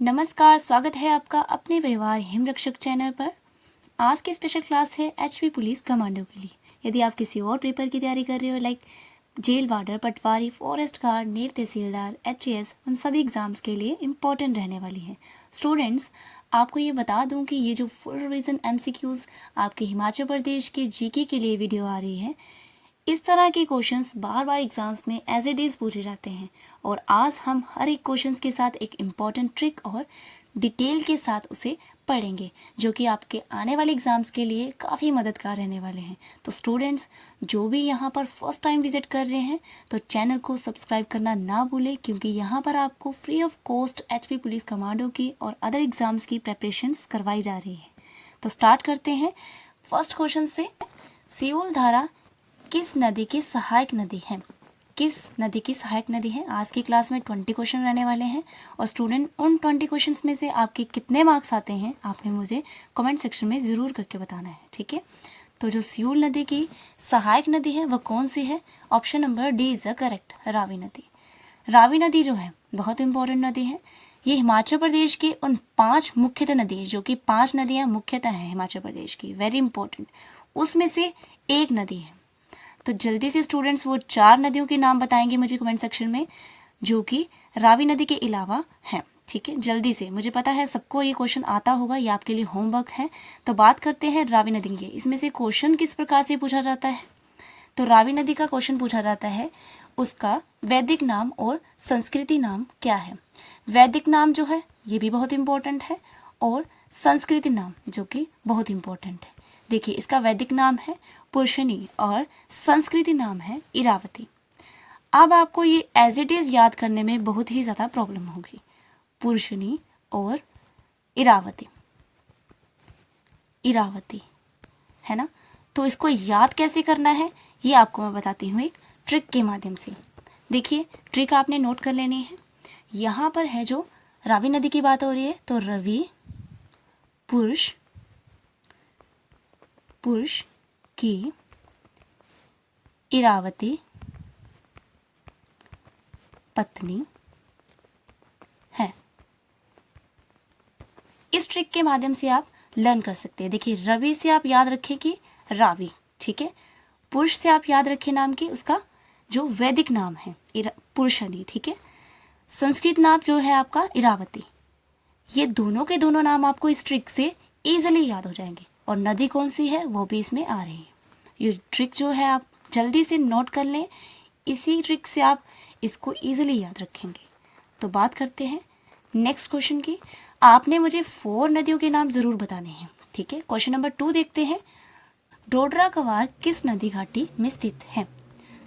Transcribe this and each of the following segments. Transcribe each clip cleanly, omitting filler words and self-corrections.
नमस्कार, स्वागत है आपका अपने परिवार हिमरक्षक चैनल पर। आज की स्पेशल क्लास है एचपी पुलिस कमांडो के लिए। यदि आप किसी और पेपर की तैयारी कर रहे हो like jail warder, patwari, forest guard, naib tehsildar, HAS, उन सभी एग्जाम्स के लिए इम्पोर्टेंट रहने वाली है। स्टूडेंट्स, आपको ये बता दूं कि ये जो फुल रिवीजन एमसीक्यूज आपके हिमाचल प्रदेश के जीके के लिए वीडियो आ रही है, इस तरह के क्वेश्चंस बार बार एग्जाम्स में एज इट इज़ पूछे जाते हैं। और आज हम हर एक क्वेश्चंस के साथ एक इम्पॉर्टेंट ट्रिक और डिटेल के साथ उसे पढ़ेंगे, जो कि आपके आने वाले एग्जाम्स के लिए काफ़ी मददगार रहने वाले हैं। तो स्टूडेंट्स, जो भी यहाँ पर फर्स्ट टाइम विजिट कर रहे हैं तो चैनल को सब्सक्राइब करना ना भूलें, क्योंकि यहाँ पर आपको free of cost HP police commando की और अदर एग्जाम्स की प्रेपरेशंस करवाई जा रही है। तो स्टार्ट करते हैं फर्स्ट क्वेश्चन से। सियोल धारा किस नदी की सहायक नदी है? किस नदी की सहायक नदी है? आज की क्लास में 20 क्वेश्चन रहने वाले हैं और स्टूडेंट, उन 20 क्वेश्चंस में से आपके कितने मार्क्स आते हैं आपने मुझे कमेंट सेक्शन में ज़रूर करके बताना है, ठीक है। तो जो सियोल नदी की सहायक नदी है वह कौन सी है? Option number D is the correct, Ravi नदी। रावी नदी जो है बहुत इंपॉर्टेंट नदी है। ये हिमाचल प्रदेश की उन 5 मुख्यतः नदी है, जो कि 5 नदियाँ मुख्यतः हैं हिमाचल प्रदेश की, वेरी इंपॉर्टेंट, उसमें से एक नदी है। तो जल्दी से स्टूडेंट्स वो 4 नदियों के नाम बताएंगे मुझे कमेंट सेक्शन में, जो कि रावी नदी के अलावा हैं, ठीक है। जल्दी से, मुझे पता है सबको ये क्वेश्चन आता होगा, ये आपके लिए होमवर्क है। तो बात करते हैं रावी नदी की। इसमें से क्वेश्चन किस प्रकार से पूछा जाता है? तो रावी नदी का क्वेश्चन पूछा जाता है, उसका वैदिक नाम और संस्कृति नाम क्या है? वैदिक नाम जो है ये भी बहुत इंपॉर्टेंट है, और संस्कृति नाम जो कि बहुत इंपॉर्टेंट है। देखिए, इसका वैदिक नाम है पुरुषनी और संस्कृति नाम है इरावती। अब आपको ये एज इट इज़ याद करने में बहुत ही ज़्यादा प्रॉब्लम होगी, पुरुषनी और इरावती, इरावती, है ना। तो इसको याद कैसे करना है ये आपको मैं बताती हूँ एक ट्रिक के माध्यम से। देखिए, ट्रिक आपने नोट कर लेनी है। यहाँ पर है जो रावी नदी की बात हो रही है, तो रवि पुरुष, पुरुष की इरावती पत्नी है। इस ट्रिक के माध्यम से आप लर्न कर सकते हैं। देखिए, रवि से आप याद रखें कि रावी, ठीक है। पुरुष से आप याद रखें नाम की उसका जो वैदिक नाम है पुरुषनी, ठीक है। संस्कृत नाम जो है आपका इरावती। ये दोनों के दोनों नाम आपको इस ट्रिक से ईजिली याद हो जाएंगे, और नदी कौन सी है वो भी इसमें आ रही है। ये ट्रिक जो है आप जल्दी से नोट कर लें, इसी ट्रिक से आप इसको ईजिली याद रखेंगे। तो बात करते हैं नेक्स्ट क्वेश्चन की। आपने मुझे 4 नदियों के नाम ज़रूर बताने हैं, ठीक है। क्वेश्चन नंबर 2 देखते हैं। डोडरा कवार किस नदी घाटी में स्थित है?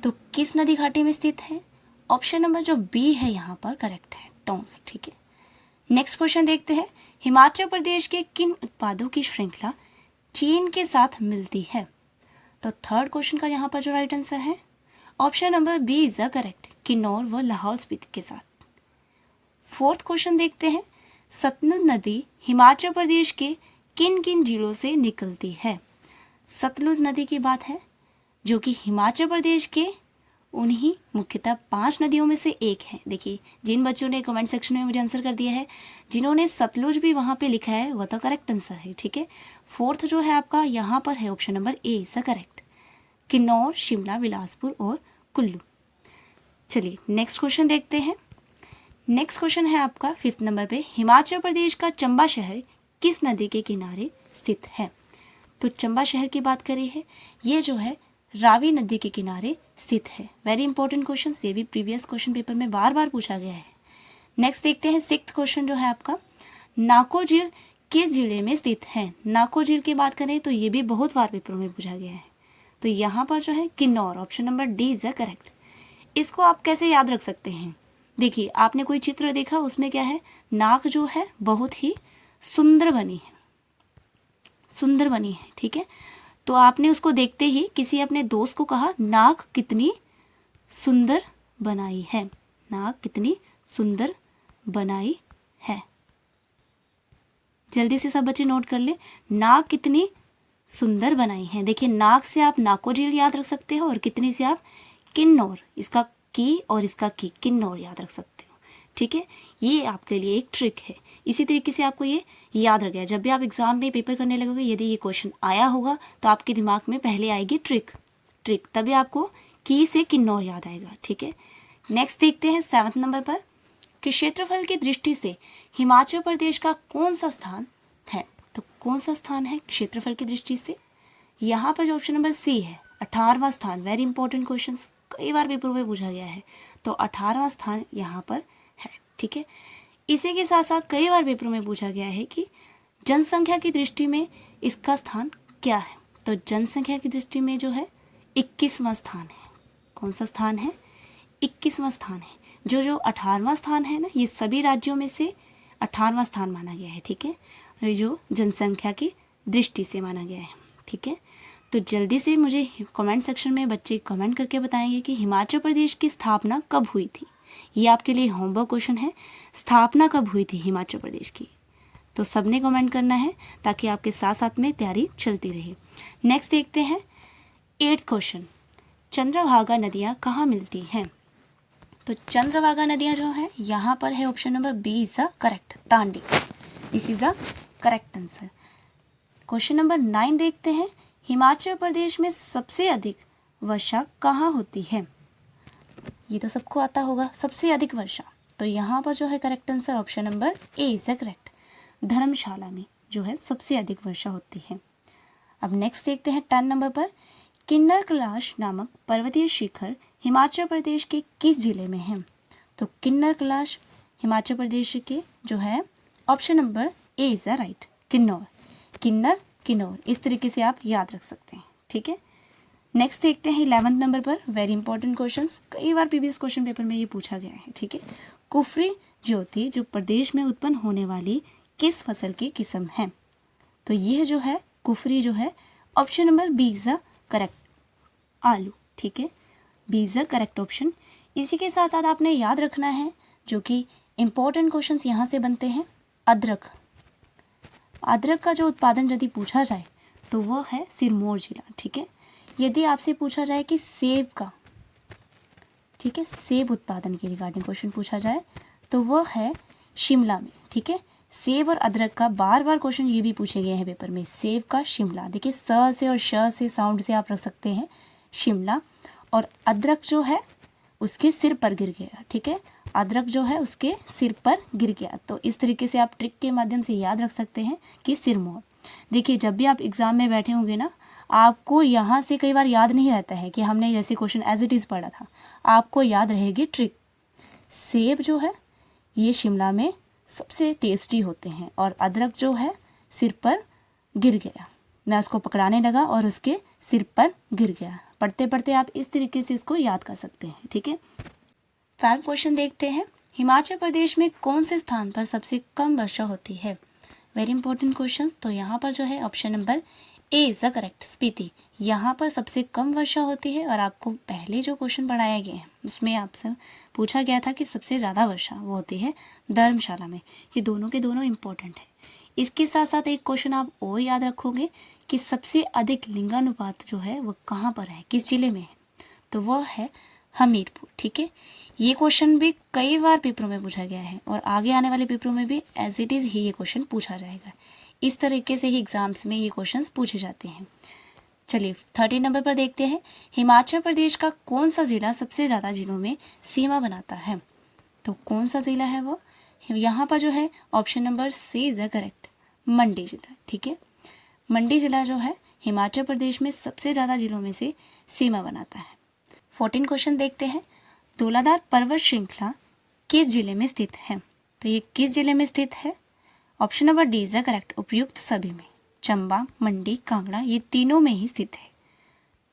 तो किस नदी घाटी में स्थित है? ऑप्शन नंबर जो बी है यहाँ पर करेक्ट है, टोंस, ठीक है। नेक्स्ट क्वेश्चन देखते हैं। हिमाचल प्रदेश के किन उत्पादों की श्रृंखला चीन के साथ मिलती है? तो थर्ड क्वेश्चन का यहाँ पर जो राइट आंसर है option number B is the correct, Kinnaur व लाहौल स्पीति के साथ। फोर्थ क्वेश्चन देखते हैं। सतलुज नदी हिमाचल प्रदेश के किन किन जिलों से निकलती है? सतलुज नदी की बात है, जो कि हिमाचल प्रदेश के उन्हीं मुख्यतः 5 नदियों में से एक है। देखिए, जिन बच्चों ने कमेंट सेक्शन में मुझे आंसर कर दिया है, जिन्होंने सतलुज भी वहाँ पे लिखा है, वह तो करेक्ट आंसर है, ठीक है। फोर्थ जो है आपका यहाँ पर है option number A is correct, Kinnaur, Shimla, Bilaspur और कुल्लू। चलिए नेक्स्ट क्वेश्चन देखते हैं। नेक्स्ट क्वेश्चन है आपका 5th नंबर पे। हिमाचल प्रदेश का चंबा शहर किस नदी के किनारे स्थित है? तो चंबा शहर की बात करी है, ये जो है रावी नदी के किनारे स्थित है। वेरी इंपॉर्टेंट क्वेश्चन, ये भी प्रीवियस क्वेश्चन पेपर में बार बार पूछा गया है। नेक्स्ट देखते हैं 6th क्वेश्चन जो है आपका। नाको झील किस जिले में स्थित है? नाको झील की बात करें तो ये भी बहुत बार पेपर में पूछा गया है। तो यहाँ पर जो है Kinnaur, option number D is correct. इसको आप कैसे याद रख सकते हैं? देखिए, आपने कोई चित्र देखा, उसमें क्या है, नाक जो है बहुत ही सुंदर बनी है, सुंदर बनी है, ठीक है। तो आपने उसको देखते ही किसी अपने दोस्त को कहा, नाक कितनी सुंदर बनाई है, नाक कितनी सुंदर बनाई है। जल्दी से सब बच्चे नोट कर ले, नाक कितनी सुंदर बनाई है। देखिए, नाक से आप नाको झील याद रख सकते हो, और कितनी से आप किन्नौर, इसका की और इसका की, किन्नौर याद रख सकते हो। ठीक है, ये आपके लिए एक ट्रिक है। इसी तरीके से आपको ये याद रख गया, जब भी आप एग्जाम में पेपर करने लगोगे यदि ये क्वेश्चन आया होगा तो आपके दिमाग में पहले आएगी ट्रिक, तभी आपको की से किन्नौर याद आएगा। ठीक है, नेक्स्ट देखते हैं 7 नंबर पर कि क्षेत्रफल की दृष्टि से हिमाचल प्रदेश का कौन सा स्थान है। तो कौन सा स्थान है क्षेत्रफल की दृष्टि से? यहाँ पर जो ऑप्शन नंबर सी है 18वां स्थान। वेरी इंपॉर्टेंट क्वेश्चन, कई बार पेपर में पूछा गया है, तो 18वां स्थान यहाँ पर है। ठीक है, इसी के साथ साथ कई बार पेपर में पूछा गया है कि जनसंख्या की दृष्टि में इसका स्थान क्या है। तो जनसंख्या की दृष्टि में जो है 21वां स्थान है। कौन सा स्थान है? 21वां स्थान है। जो 18वां स्थान है ना, ये सभी राज्यों में से 18वां स्थान माना गया है। ठीक है, ये जो जनसंख्या की दृष्टि से माना गया है। ठीक है, तो जल्दी से मुझे कमेंट सेक्शन में बच्चे कमेंट करके बताएंगे कि हिमाचल प्रदेश की स्थापना कब हुई थी। ये आपके लिए होमवर्क क्वेश्चन है, स्थापना कब हुई थी हिमाचल प्रदेश की। तो सबने कमेंट करना है ताकि आपके साथ साथ में तैयारी चलती रहे। नेक्स्ट देखते हैं 8th क्वेश्चन, चंद्रभागा नदियाँ कहाँ मिलती हैं। तो चंद्रभागा नदियाँ जो है यहाँ पर है option number B is the correct, Tandi. This is the correct answer. Question number 9 देखते हैं, हिमाचल प्रदेश में सबसे अधिक वर्षा कहाँ होती है। ये तो सबको आता होगा, सबसे अधिक वर्षा। तो यहाँ पर जो है correct answer option number A is the correct, Dharamshala में जो है सबसे अधिक वर्षा होती है। अब नेक्स्ट देखते हैं 10 नंबर पर, किन्नर कैलाश नामक पर्वतीय शिखर हिमाचल प्रदेश के किस जिले में है। तो किन्नर कैलाश हिमाचल प्रदेश के जो है option number A is the right, Kinnaur. Kinnaur इस तरीके से आप याद रख सकते हैं। ठीक है, नेक्स्ट देखते हैं 11th नंबर पर, वेरी इंपॉर्टेंट क्वेश्चंस, कई बार प्रीवियस क्वेश्चन पेपर में ये पूछा गया है। ठीक है, कुफरी ज्योति जो प्रदेश में उत्पन्न होने वाली किस फसल की किस्म है। तो यह जो है कुफरी जो है option number B is the correct, आलू। ठीक है, B is the correct option. इसी के साथ साथ आपने याद रखना है जो कि इंपॉर्टेंट क्वेश्चंस यहाँ से बनते हैं, अदरक। अदरक का जो उत्पादन यदि पूछा जाए तो वो है सिरमौर जिला। ठीक है, यदि आपसे पूछा जाए कि सेब का, ठीक है, सेब उत्पादन के रिगार्डिंग क्वेश्चन पूछा जाए तो वो है शिमला में। ठीक है, सेब और अदरक का बार बार क्वेश्चन ये भी पूछे गए हैं पेपर में, सेब का शिमला। देखिए स से और श से साउंड से आप रख सकते हैं शिमला, और अदरक जो है उसके सिर पर गिर गया। ठीक है, अदरक जो है उसके सिर पर गिर गया। तो इस तरीके से आप ट्रिक के माध्यम से याद रख सकते हैं कि सिरमौर। देखिए जब भी आप एग्जाम में बैठे होंगे ना, आपको यहाँ से कई बार याद नहीं रहता है कि हमने जैसे क्वेश्चन एज इट इज़ पढ़ा था, आपको याद रहेगी ट्रिक। सेब जो है ये शिमला में सबसे टेस्टी होते हैं, और अदरक जो है सिर पर गिर गया, मैं उसको पकड़ाने लगा और उसके सिर पर गिर गया। पढ़ते पढ़ते आप इस तरीके से इसको याद कर सकते हैं। ठीक है, 5 क्वेश्चन देखते हैं, हिमाचल प्रदेश में कौन से स्थान पर सबसे कम वर्षा होती है। Very important question. तो यहाँ पर जो है option number A is the correct, Spiti. यहाँ पर सबसे कम वर्षा होती है, और आपको पहले जो क्वेश्चन पढ़ाया गया है उसमें आपसे पूछा गया था कि सबसे ज़्यादा वर्षा वो होती है धर्मशाला में। ये दोनों के दोनों इंपॉर्टेंट है। इसके साथ साथ एक क्वेश्चन आप और याद रखोगे कि सबसे अधिक लिंगानुपात जो है वो कहाँ पर है, किस जिले में है। तो वो है हमीरपुर। ठीक है, ये क्वेश्चन भी कई बार पेपरों में पूछा गया है, और आगे आने वाले पेपरों में भी एज इट इज़ ही ये क्वेश्चन पूछा जाएगा। इस तरीके से ही एग्जाम्स में ये क्वेश्चंस पूछे जाते हैं। चलिए 13 नंबर पर देखते हैं, हिमाचल प्रदेश का कौन सा ज़िला सबसे ज़्यादा जिलों में सीमा बनाता है। तो कौन सा ज़िला है वो, यहाँ पर जो है option number C is the correct, Mandi जिला। ठीक है, मंडी जिला जो है हिमाचल प्रदेश में सबसे ज़्यादा जिलों में से सीमा बनाता है। 14 क्वेश्चन देखते हैं, धौलाधार पर्वत श्रृंखला किस जिले में स्थित है। तो ये किस जिले में स्थित है, option number D is the correct, उपयुक्त सभी में, चंबा, मंडी, कांगड़ा, ये तीनों में ही स्थित है।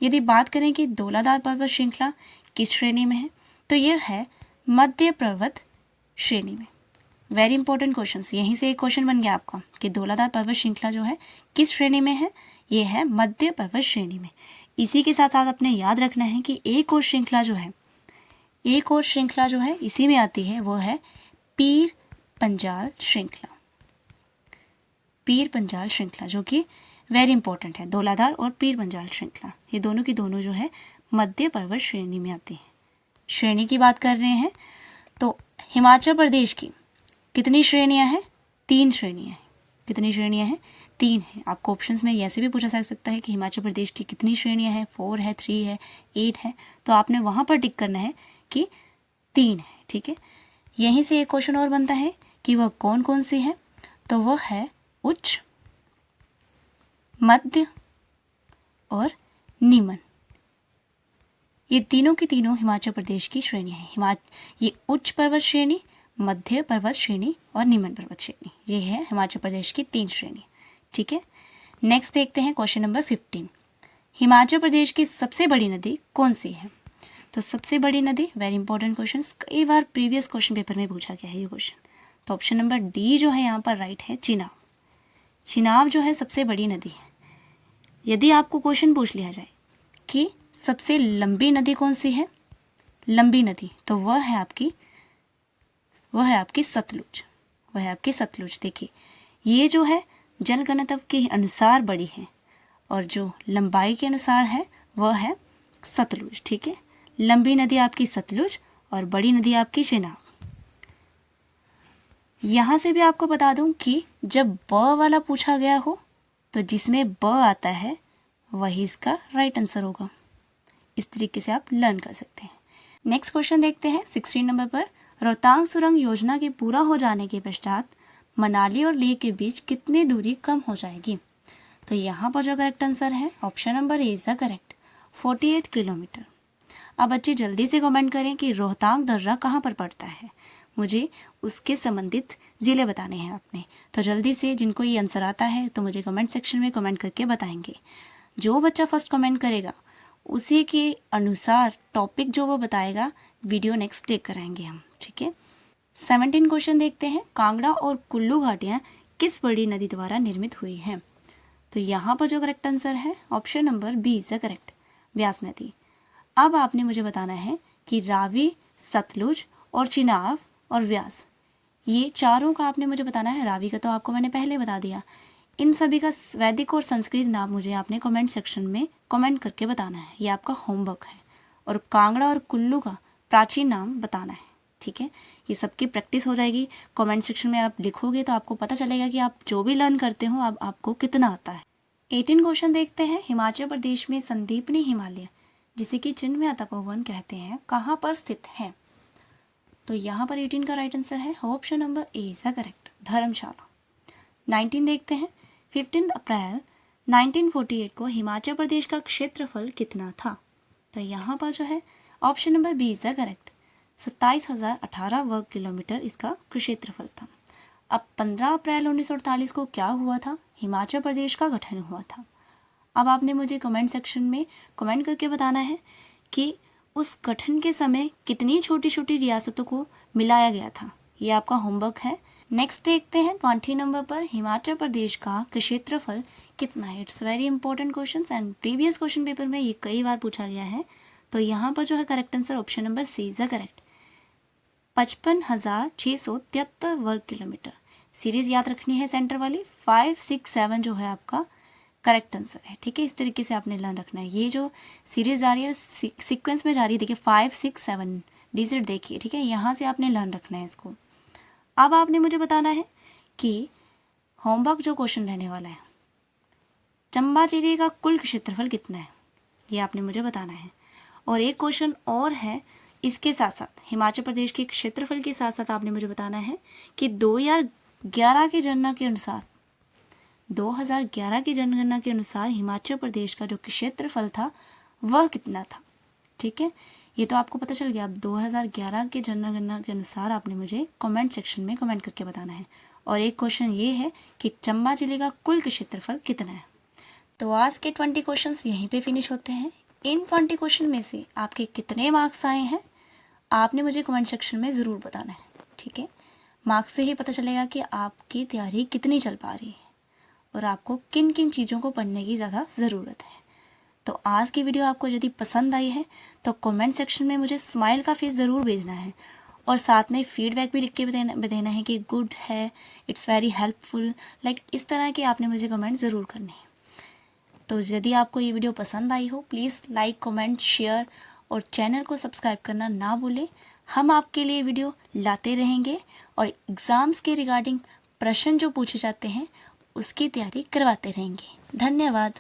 यदि बात करें कि धौलाधार पर्वत श्रृंखला किस श्रेणी में है, तो यह है मध्य पर्वत श्रेणी में। वेरी इंपॉर्टेंट क्वेश्चन, यहीं से एक क्वेश्चन बन गया आपका कि धौलाधार पर्वत श्रृंखला जो है किस श्रेणी में है, ये है मध्य पर्वत श्रेणी में। इसी के साथ साथ अपने याद रखना है कि एक और श्रृंखला जो है इसी में आती है, वो है पीर पंजाल श्रृंखला। पीर पंजाल श्रृंखला जो कि वेरी इंपॉर्टेंट है, धौलाधार और पीर पंजाल श्रृंखला ये दोनों की दोनों जो है मध्य पर्वत श्रेणी में आती है। श्रेणी की बात कर रहे हैं तो हिमाचल प्रदेश की कितनी श्रेणियां हैं? 3 श्रेणियां हैं। कितनी श्रेणियां हैं? 3 हैं। आपको ऑप्शंस में ऐसे भी पूछा जा सकता है कि हिमाचल प्रदेश की कितनी श्रेणियां हैं, 4 है, 3 है, 8 है, तो आपने वहां पर टिक करना है कि 3 है। ठीक है, यहीं से एक क्वेश्चन और बनता है कि वह कौन कौन सी है, तो वह है उच्च, मध्य और निम्न। ये तीनों की तीनों हिमाचल प्रदेश की श्रेणियां हैं। ये उच्च पर्वत श्रेणी, मध्य पर्वत श्रेणी और निम्न पर्वत श्रेणी, ये है हिमाचल प्रदेश की 3 श्रेणी। ठीक है, नेक्स्ट देखते हैं क्वेश्चन नंबर 15। हिमाचल प्रदेश की सबसे बड़ी नदी कौन सी है? तो सबसे बड़ी नदी, वेरी इंपॉर्टेंट क्वेश्चन, कई बार प्रीवियस क्वेश्चन पेपर में पूछा गया है ये क्वेश्चन। तो ऑप्शन नंबर डी जो है यहाँ पर राइट है, चिनाब। चिनाब जो है सबसे बड़ी नदी है। यदि आपको क्वेश्चन पूछ लिया जाए कि सबसे लंबी नदी कौन सी है, लंबी नदी, तो वह है आपकी सतलुज। वह है आपकी सतलुज। देखिए, ये जो है जनगणना के अनुसार बड़ी है और जो लंबाई के अनुसार है वह है सतलुज। ठीक है, लंबी नदी आपकी सतलुज और बड़ी नदी आपकी चिनाब। यहाँ से भी आपको बता दूं कि जब ब वाला पूछा गया हो तो जिसमें ब आता है वही इसका राइट आंसर होगा। इस तरीके से आप लर्न कर सकते हैं। नेक्स्ट क्वेश्चन देखते हैं 16 नंबर पर। रोहतांग सुरंग योजना के पूरा हो जाने के पश्चात मनाली और लेह के बीच कितनी दूरी कम हो जाएगी? तो यहाँ पर जो करेक्ट आंसर है option number A is the correct, 48 kilometre. अब बच्चे जल्दी से कमेंट करें कि रोहतांग दर्रा कहाँ पर पड़ता है। मुझे उसके संबंधित ज़िले बताने हैं आपने। तो जल्दी से जिनको ये आंसर आता है तो मुझे कमेंट सेक्शन में कमेंट करके बताएंगे। जो बच्चा फर्स्ट कमेंट करेगा उसी के अनुसार टॉपिक जो वो बताएगा वीडियो नेक्स्ट क्लिक कराएंगे हम। ठीक है, 17 क्वेश्चन देखते हैं। कांगड़ा और कुल्लू घाटियाँ किस बड़ी नदी द्वारा निर्मित हुई हैं? तो यहाँ पर जो करेक्ट आंसर है option number B is the correct, Vyas नदी। अब आपने मुझे बताना है कि रावी, सतलुज और चिनाब और व्यास, ये चारों का आपने मुझे बताना है। रावी का तो आपको मैंने पहले बता दिया। इन सभी का वैदिक और संस्कृत नाम मुझे आपने कमेंट सेक्शन में कमेंट करके बताना है, ये आपका होमवर्क है। और कांगड़ा और कुल्लू का प्राचीन नाम बताना है। ठीक है, ये सबकी प्रैक्टिस हो जाएगी। कमेंट सेक्शन में आप लिखोगे तो आपको पता चलेगा कि आप जो भी लर्न करते हो अब आपको कितना आता है। 18 क्वेश्चन देखते हैं। हिमाचल प्रदेश में संदीपनी हिमालय, जिसे कि चिन्मय तपोवन कहते हैं, कहाँ पर स्थित है? तो यहाँ पर 18 का राइट आंसर है option number A is the correct, Dharamshala. 19 देखते हैं। 15 अप्रैल 1948 को हिमाचल प्रदेश का क्षेत्रफल कितना था? तो यहाँ पर जो है option number B is the correct, 27,018 वर्ग किलोमीटर इसका क्षेत्रफल था। अब 15 अप्रैल 1948 को क्या हुआ था? हिमाचल प्रदेश का गठन हुआ था। अब आपने मुझे कमेंट सेक्शन में कमेंट करके बताना है कि उस गठन के समय कितनी छोटी छोटी रियासतों को मिलाया गया था। ये आपका होमवर्क है। नेक्स्ट देखते हैं 20 नंबर पर। हिमाचल प्रदेश का क्षेत्रफल कितना है? It's very important question and previous question paper में ये कई बार पूछा गया है। तो यहाँ पर जो है correct answer option number C is the correct, 55,673 वर्ग किलोमीटर। सीरीज याद रखनी है सेंटर वाली। 5, 6, 7 जो है आपका करेक्ट आंसर है। ठीक है, इस तरीके से आपने लर्न रखना है। ये जो सीरीज जा रही है सीक्वेंस में जा रही है। देखिए 5, 6, 7 डिजिट देखिए। ठीक है, यहाँ से आपने लर्न रखना है इसको। अब आपने मुझे बताना है कि होमवर्क जो क्वेश्चन रहने वाला है, चंबा जिले का कुल क्षेत्रफल कितना है, ये आपने मुझे बताना है। और एक क्वेश्चन और है इसके साथ साथ, हिमाचल प्रदेश के क्षेत्रफल के साथ साथ आपने मुझे बताना है कि 2011 की जनगणना के अनुसार 2011 की जनगणना के अनुसार हिमाचल प्रदेश का जो क्षेत्रफल था वह कितना था। ठीक है, ये तो आपको पता चल गया। अब 2011 के जनगणना के अनुसार आपने मुझे कमेंट सेक्शन में कमेंट करके बताना है। और एक क्वेश्चन ये है कि चंबा जिले का कुल क्षेत्रफल कितना है। तो आज के 20 क्वेश्चंस यहीं पे फिनिश होते हैं। इन 20 क्वेश्चन में से आपके कितने मार्क्स आए हैं आपने मुझे कमेंट सेक्शन में ज़रूर बताना है। ठीक है, मार्क्स से ही पता चलेगा कि आपकी तैयारी कितनी चल पा रही है और आपको किन किन चीज़ों को पढ़ने की ज़्यादा ज़रूरत है। तो आज की वीडियो आपको यदि पसंद आई है तो कमेंट सेक्शन में मुझे स्माइल का फेस ज़रूर भेजना है और साथ में फीडबैक भी लिख के देना है कि गुड है, इट्स वेरी हेल्पफुल, लाइक इस तरह के आपने मुझे कमेंट ज़रूर करने हैं। तो यदि आपको ये वीडियो पसंद आई हो प्लीज़ लाइक, कमेंट, शेयर और चैनल को सब्सक्राइब करना ना भूलें। हम आपके लिए वीडियो लाते रहेंगे और एग्ज़ाम्स के रिगार्डिंग प्रश्न जो पूछे जाते हैं उसकी तैयारी करवाते रहेंगे। धन्यवाद।